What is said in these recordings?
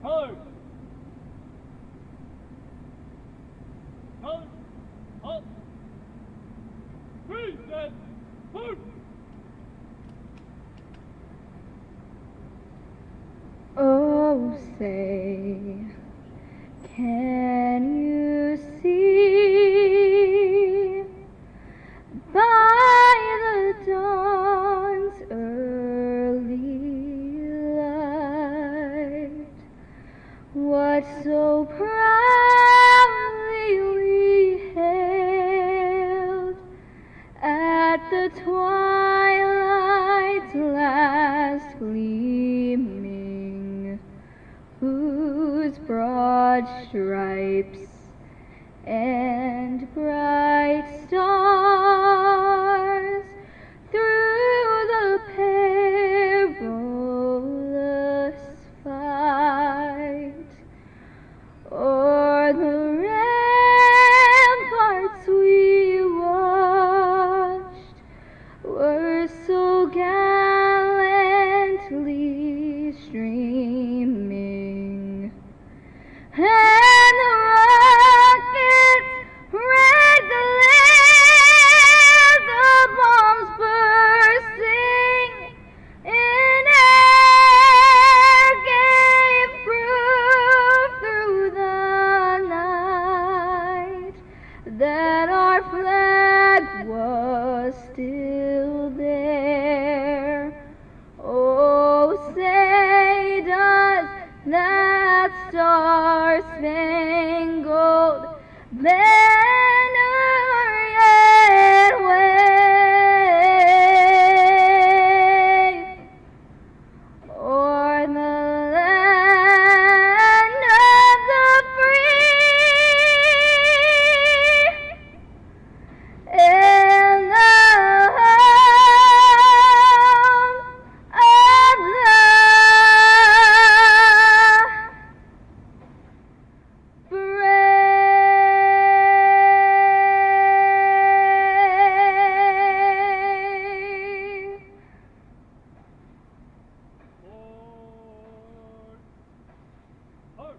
Colors. Colors. Halt. Three, set, move. Oh, say, can you see by the dawn's early light what so proudly we hailed at the twilight's last gleaming, whose broad stripes and bright stars through the perilous fight o'er the ramparts we watched were so gallantly streaming, and the rockets red glare, the bombs bursting in air gave proof through the night that our flag was still there. Oh, say does that star-spangled banner yet wave o'er the land of the free and the home of the brave. Forward. Halt.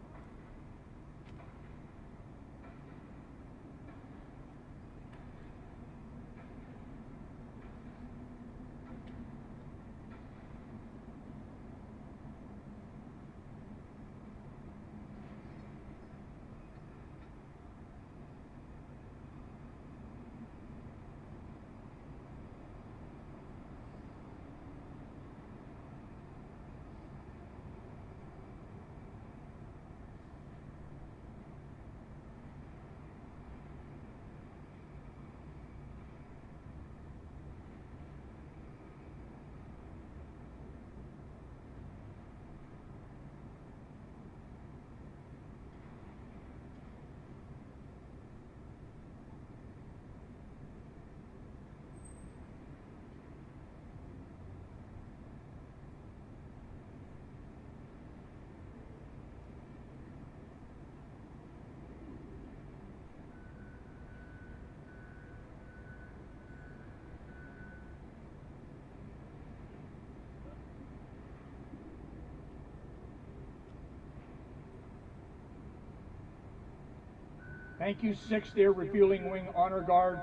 Thank you, 6th Air Refueling Wing Honor Guard,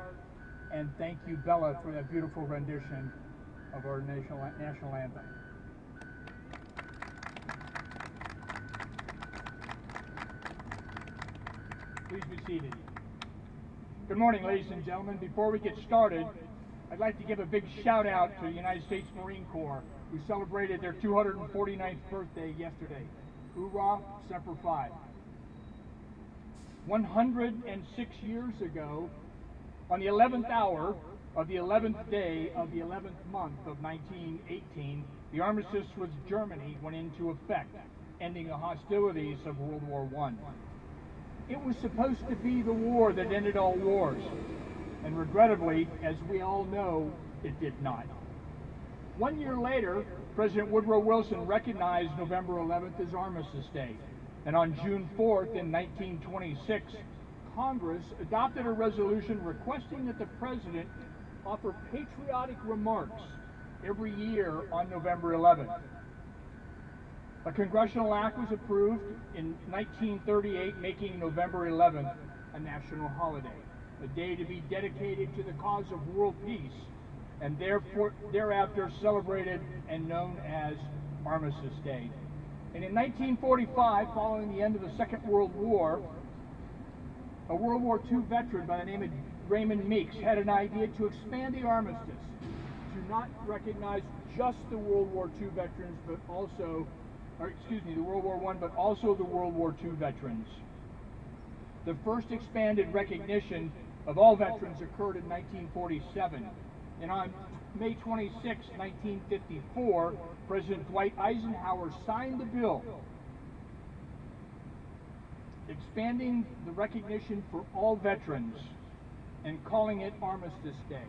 and thank you, Bella, for that beautiful rendition of our national anthem. Please be seated. Good morning, ladies and gentlemen. Before we get started, I'd like to give a big shout out to the United States Marine Corps, who celebrated their 249th birthday yesterday. Hoorah, Semper Fi. 106 years ago, on the 11th hour of the 11th day of the 11th month of 1918, the armistice with Germany went into effect, ending the hostilities of World War I. It was supposed to be the war that ended all wars, and regrettably, as we all know, it did not. 1 year later, President Woodrow Wilson recognized November 11th as Armistice Day. And on June 4th in 1926, Congress adopted a resolution requesting that the President offer patriotic remarks every year on November 11th. A congressional act was approved in 1938 making November 11th a national holiday, a day to be dedicated to the cause of world peace, and therefore thereafter celebrated and known as Armistice Day. And in 1945, following the end of the Second World War, a World War II veteran by the name of Raymond Meeks had an idea to expand the armistice to not recognize just the World War II veterans, but also, the World War I, but also the World War II veterans. The first expanded recognition of all veterans occurred in 1947, and on May 26, 1954, President Dwight Eisenhower signed the bill expanding the recognition for all veterans and calling it Armistice Day.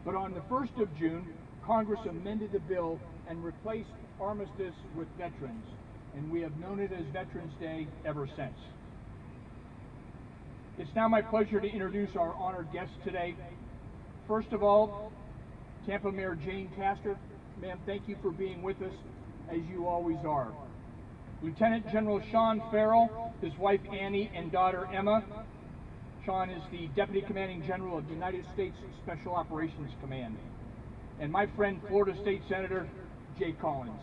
But on the 1st of June, Congress amended the bill and replaced Armistice with Veterans, and we have known it as Veterans Day ever since. It's now my pleasure to introduce our honored guests today. First of all, Tampa Mayor Jane Castor. Ma'am, thank you for being with us, as you always are. Lieutenant General Sean Ferrell, his wife Annie, and daughter Emma. Sean is the Deputy Commanding General of the United States Special Operations Command. And my friend, Florida State Senator Jay Collins.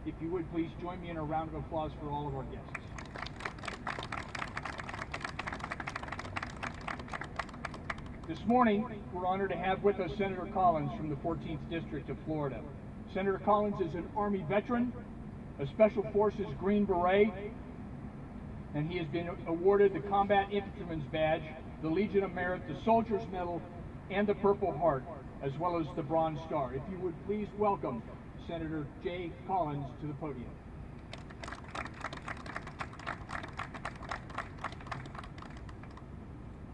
If you would please join me in a round of applause for all of our guests. This morning, we're honored to have with us Senator Collins from the 14th District of Florida. Senator Collins is an Army veteran, a Special Forces Green Beret, and he has been awarded the Combat Infantryman's Badge, the Legion of Merit, the Soldier's Medal, and the Purple Heart, as well as the Bronze Star. If you would please welcome Senator Jay Collins to the podium.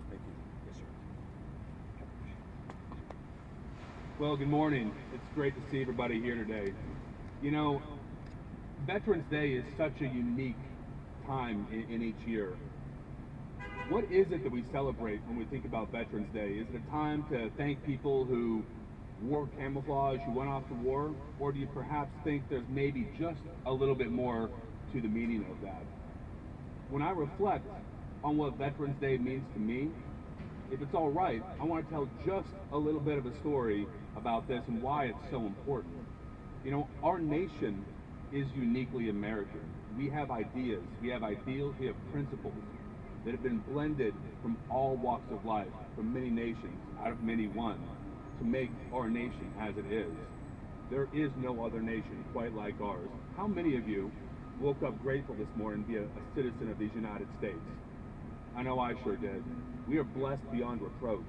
Thank you. Yes, sir. Well, good morning. It's great to see everybody here today. You know, Veterans Day is such a unique time in each year. What is it that we celebrate when we think about Veterans Day? Is it a time to thank people who wore camouflage, who went off to war? Or do you perhaps think there's maybe just a little bit more to the meaning of that? When I reflect on what Veterans Day means to me, if it's all right, I want to tell just a little bit of a story about this and why it's so important. You know, our nation is uniquely American. We have ideas, we have ideals, we have principles that have been blended from all walks of life, from many nations, out of many one, to make our nation as it is. There is no other nation quite like ours. How many of you woke up grateful this morning to be a citizen of these United States? I know I sure did. We are blessed beyond reproach.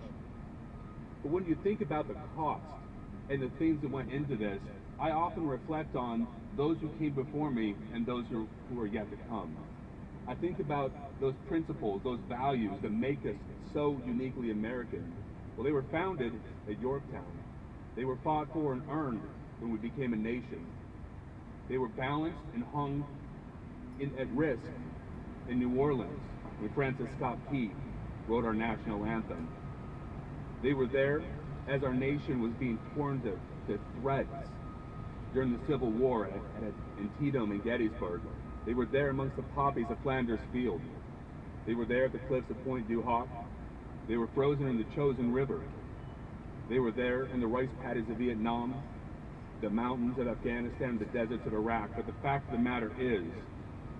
But when you think about the cost and the things that went into this, I often reflect on those who came before me and those who are yet to come. I think about those principles, those values that make us so uniquely American. Well, they were founded at Yorktown. They were fought for and earned when we became a nation. They were balanced and hung at risk in New Orleans when Francis Scott Key wrote our national anthem. They were there as our nation was being torn to shreds during the Civil War at Antietam and Gettysburg. They were there amongst the poppies of Flanders Field. They were there at the cliffs of Point du Hoc. They were frozen in the Chosin River. They were there in the rice paddies of Vietnam, the mountains of Afghanistan, the deserts of Iraq. But the fact of the matter is,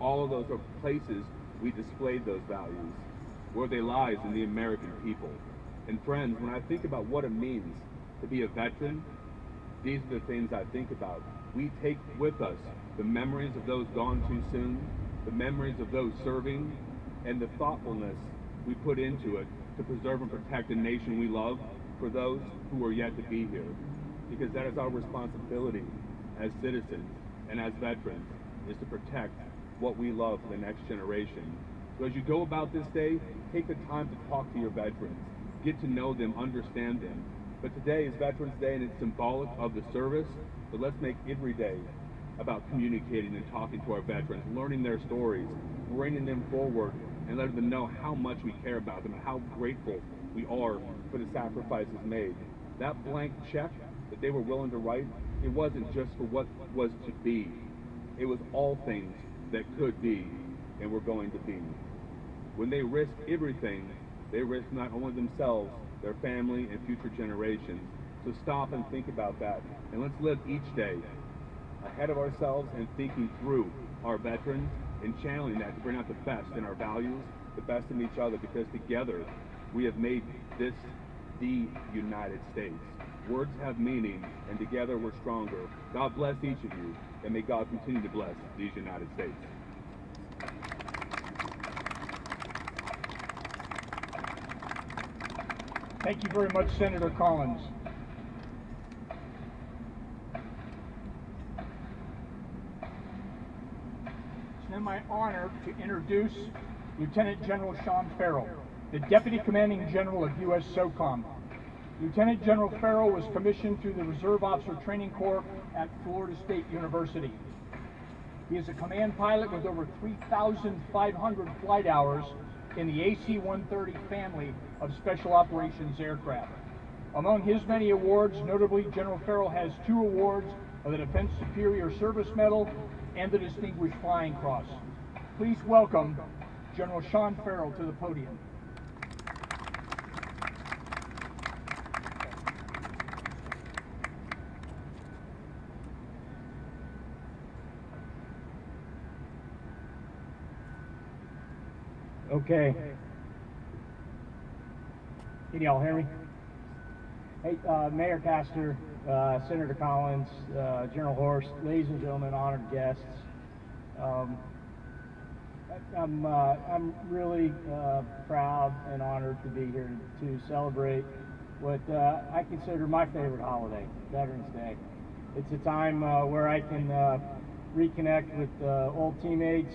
all of those are places we displayed those values, where they lies in the American people. And friends, when I think about what it means to be a veteran, these are the things I think about. We take with us the memories of those gone too soon, the memories of those serving, and the thoughtfulness we put into it to preserve and protect the nation we love for those who are yet to be here. Because that is our responsibility as citizens and as veterans, is to protect what we love for the next generation. So as you go about this day, take the time to talk to your veterans, get to know them, understand them. But today is Veterans Day and it's symbolic of the service, but let's make every day about communicating and talking to our veterans, learning their stories, bringing them forward, and letting them know how much we care about them and how grateful we are for the sacrifices made. That blank check that they were willing to write it wasn't just for what was to be. It was all things that could be and were going to be. When they risked everything, they risked not only themselves, their family, and future generations. So stop and think about that, and let's live each day ahead of ourselves and thinking through our veterans and channeling that to bring out the best in our values, the best in each other, because together we have made this the United States. Words have meaning, and together we're stronger. God bless each of you, and may God continue to bless these United States. Thank you very much, Senator Collins. It's now my honor to introduce Lieutenant General Sean Ferrell, the Deputy Commanding General of U.S. SOCOM. Lieutenant General Ferrell was commissioned through the Reserve Officer Training Corps at Florida State University. He is a command pilot with over 3,500 flight hours in the AC-130 family of Special Operations aircraft. Among his many awards, notably General Ferrell has 2 awards of the Defense Superior Service Medal and the Distinguished Flying Cross. Please welcome General Sean Ferrell to the podium. Okay. Can y'all hear me? Hey, Mayor Castor, Senator Collins, General Horst, ladies and gentlemen, honored guests. I'm really proud and honored to be here to celebrate what I consider my favorite holiday, Veterans Day. It's a time where I can reconnect with old teammates,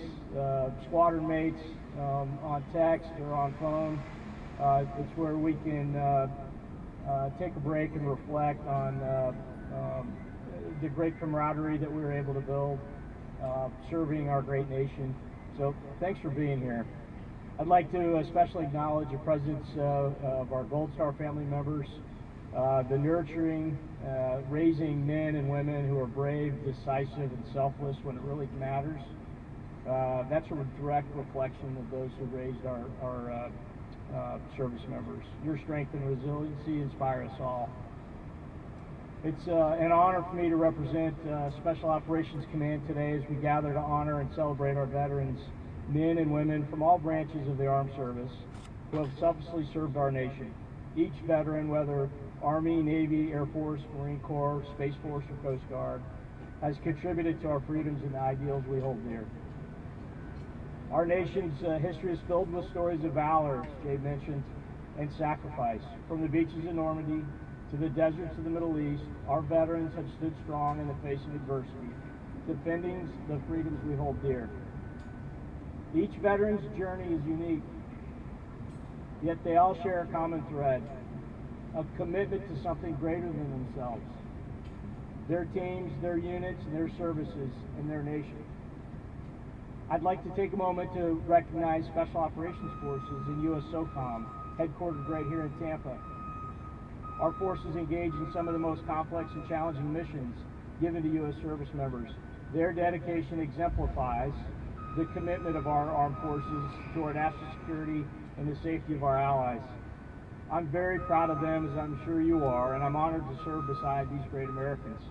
squadron mates, on text or on phone. It's where we can take a break and reflect on the great camaraderie that we were able to build serving our great nation. So thanks for being here. I'd like to especially acknowledge the presence of our Gold Star family members, the nurturing, raising men and women who are brave, decisive, and selfless when it really matters. That's a direct reflection of those who raised our service members. Your strength and resiliency inspire us all. It's an honor for me to represent Special Operations Command today as we gather to honor and celebrate our veterans, men and women from all branches of the armed service who have selflessly served our nation. Each veteran, whether Army, Navy, Air Force, Marine Corps, Space Force, or Coast Guard, has contributed to our freedoms and the ideals we hold dear. Our nation's history is filled with stories of valor, as Jay mentioned, and sacrifice. From the beaches of Normandy to the deserts of the Middle East, our veterans have stood strong in the face of adversity, defending the freedoms we hold dear. Each veteran's journey is unique, yet they all share a common thread, a commitment to something greater than themselves, their teams, their units, their services, and their nation. I'd like to take a moment to recognize Special Operations Forces in U.S. SOCOM, headquartered right here in Tampa. Our forces engage in some of the most complex and challenging missions given to U.S. service members. Their dedication exemplifies the commitment of our armed forces to our national security and the safety of our allies. I'm very proud of them, as I'm sure you are, and I'm honored to serve beside these great Americans.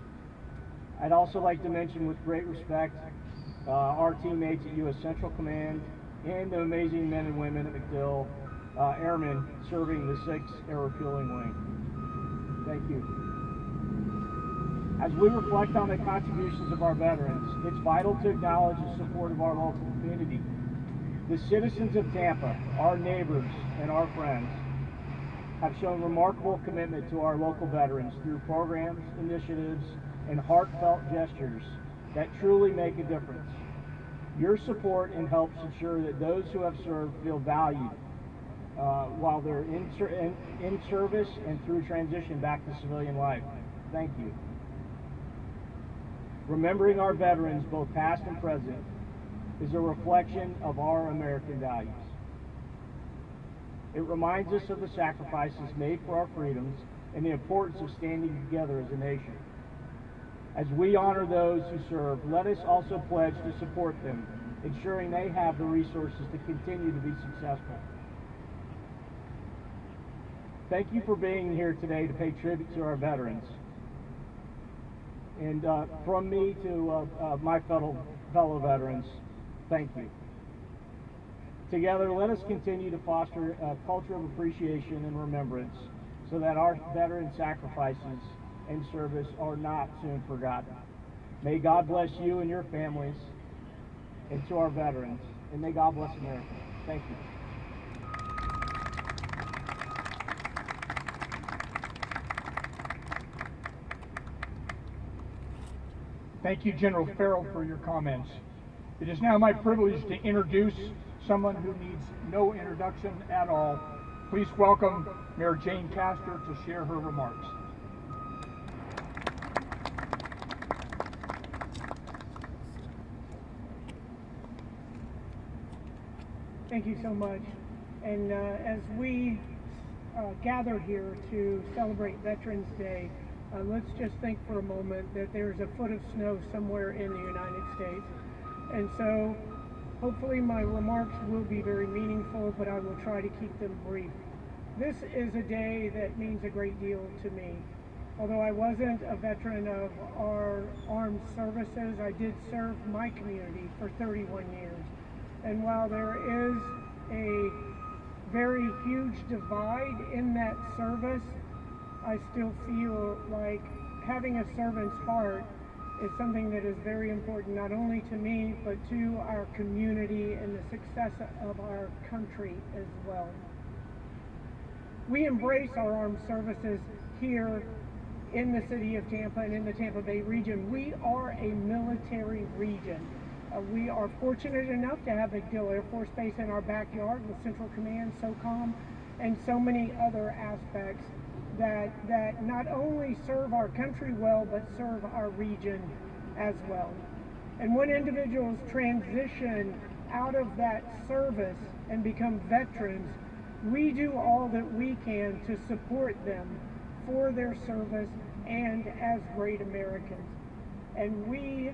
I'd also like to mention with great respect our teammates at U.S. Central Command and the amazing men and women at MacDill Airmen serving the 6th Air Refueling Wing. Thank you. As we reflect on the contributions of our veterans, it's vital to acknowledge the support of our local community. The citizens of Tampa, our neighbors and our friends, have shown remarkable commitment to our local veterans through programs, initiatives, and heartfelt gestures that truly make a difference. Your support and helps ensure that those who have served feel valued while they're in service and through transition back to civilian life. Thank you. Remembering our veterans, both past and present, is a reflection of our American values. It reminds us of the sacrifices made for our freedoms and the importance of standing together as a nation. As we honor those who serve, let us also pledge to support them, ensuring they have the resources to continue to be successful. Thank you for being here today to pay tribute to our veterans. And from me to my fellow veterans, thank you. Together, let us continue to foster a culture of appreciation and remembrance so that our veteran sacrifices and service are not soon forgotten. May God bless you and your families, and to our veterans, and may God bless America. Thank you. Thank you, General Ferrell, for your comments. It is now my privilege to introduce someone who needs no introduction at all. Please welcome Mayor Jane Castor to share her remarks. Thank you so much. And as we gather here to celebrate Veterans Day, let's just think for a moment that there's a foot of snow somewhere in the United States. And so hopefully my remarks will be very meaningful, but I will try to keep them brief. This is a day that means a great deal to me. Although I wasn't a veteran of our armed services, I did serve my community for 31 years. And while there is a very huge divide in that service, I still feel like having a servant's heart is something that is very important, not only to me, but to our community and the success of our country as well. We embrace our armed services here in the city of Tampa and in the Tampa Bay region. We are a military region. We are fortunate enough to have MacDill Air Force Base in our backyard with Central Command, SOCOM, and so many other aspects that not only serve our country well, but serve our region as well. And when individuals transition out of that service and become veterans, we do all that we can to support them for their service and as great Americans. And we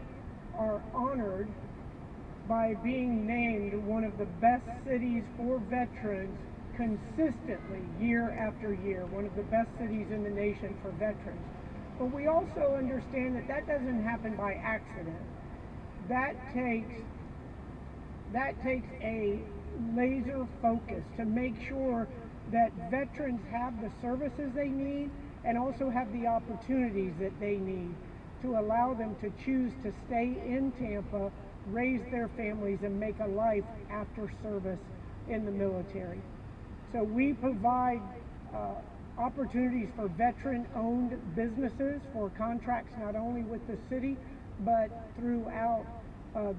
are honored by being named one of the best cities for veterans consistently year after year, one of the best cities in the nation for veterans. But we also understand that that doesn't happen by accident. That takes a laser focus to make sure that veterans have the services they need and also have the opportunities that they need to allow them to choose to stay in Tampa, raise their families, and make a life after service in the military. So we provide opportunities for veteran-owned businesses for contracts not only with the city, but throughout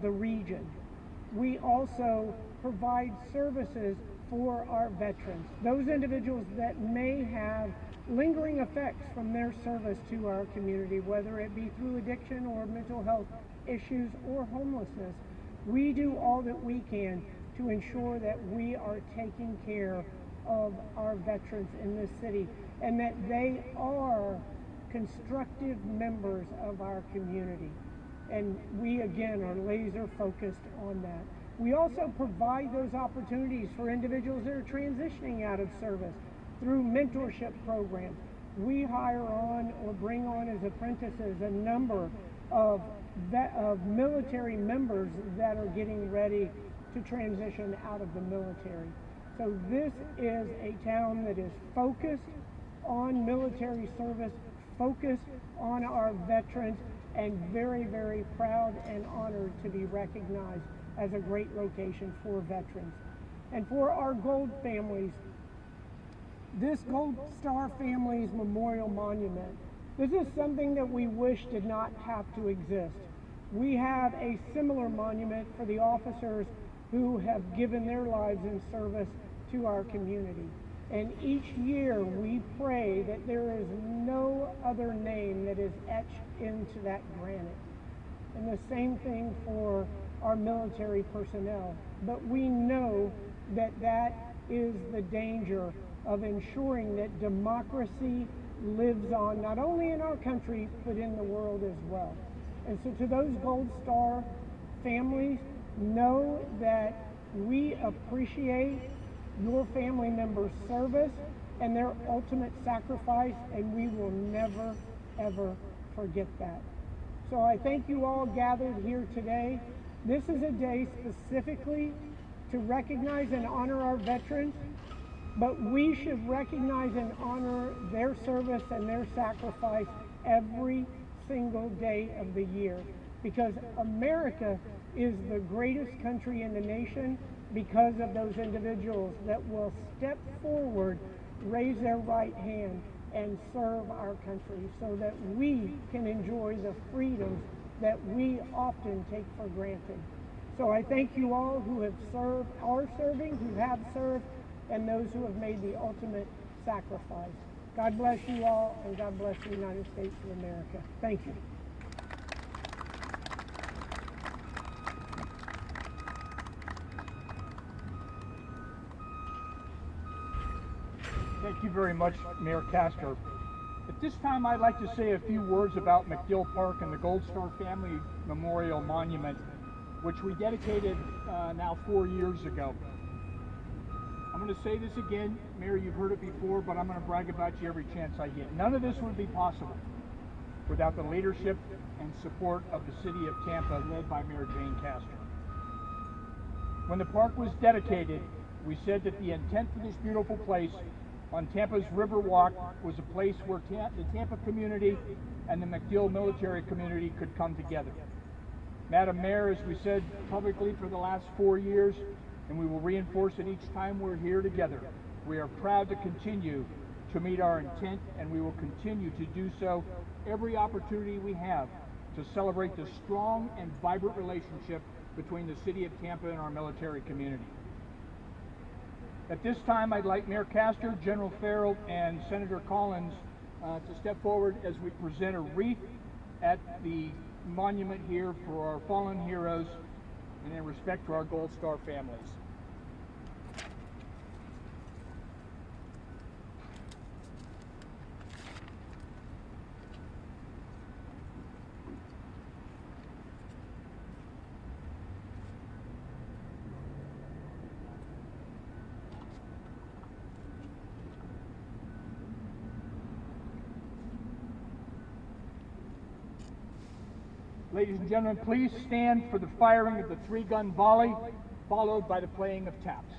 the region. We also provide services for our veterans, those individuals that may have lingering effects from their service to our community, whether it be through addiction or mental health issues or homelessness. We do all that we can to ensure that we are taking care of our veterans in this city and that they are constructive members of our community. And we, again, are laser focused on that. We also provide those opportunities for individuals that are transitioning out of service through mentorship programs. We hire on or bring on as apprentices a number of military members that are getting ready to transition out of the military. So this is a town that is focused on military service, focused on our veterans, and very, very proud and honored to be recognized as a great location for veterans. And for our Gold families, this Gold Star Families Memorial Monument, this is something that we wish did not have to exist. We have a similar monument for the officers who have given their lives in service to our community. And each year we pray that there is no other name that is etched into that granite. And the same thing for our military personnel. But we know that that is the danger of ensuring that democracy lives on not only in our country but in the world as well. And so to those Gold Star families, know that we appreciate your family members' service and their ultimate sacrifice, and we will never, ever forget that. So I thank you all gathered here today. This is a day specifically to recognize and honor our veterans, but we should recognize and honor their service and their sacrifice every single day of the year, because America is the greatest country in the nation because of those individuals that will step forward, raise their right hand, and serve our country so that we can enjoy the freedoms that we often take for granted. So I thank you all who have served, are serving, who have served, and those who have made the ultimate sacrifice. God bless you all, and God bless the United States of America. Thank you. Thank you very much, Mayor Castor. At this time, I'd like to say a few words about MacDill Park and the Gold Star Family Memorial Monument, which we dedicated now 4 years ago. I'm going to say this again, Mayor, you've heard it before, but I'm going to brag about you every chance I get. None of this would be possible without the leadership and support of the City of Tampa, led by Mayor Jane Castor. When the park was dedicated, we said that the intent for this beautiful place on Tampa's River Walk was a place where the Tampa community and the MacDill military community could come together. Madam Mayor, as we said publicly for the last 4 years, and we will reinforce it each time we're here together, we are proud to continue to meet our intent, and we will continue to do so every opportunity we have to celebrate the strong and vibrant relationship between the City of Tampa and our military community. At this time, I'd like Mayor Castor, General Ferrell, and Senator Collins to step forward as we present a wreath at the monument here for our fallen heroes and in respect to our Gold Star families. Ladies and gentlemen, please stand for the firing of the 3-gun volley, followed by the playing of taps.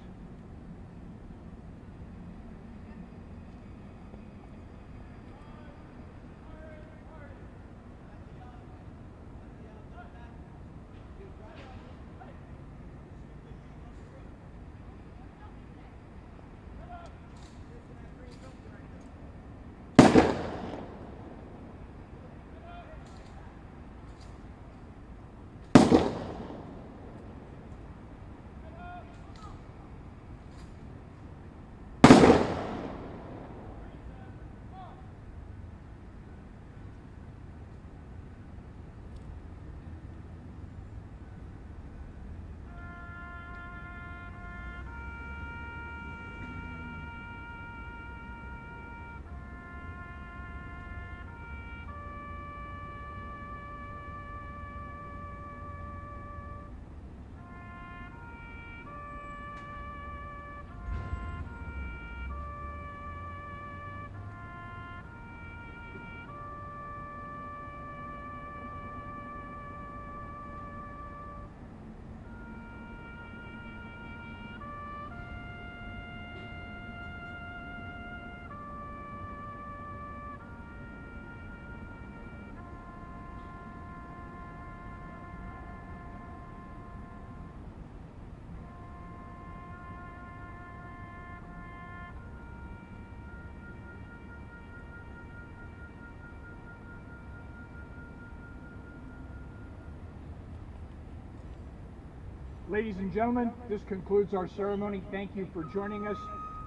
Ladies and gentlemen, this concludes our ceremony. Thank you for joining us,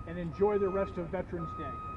and enjoy the rest of Veterans Day.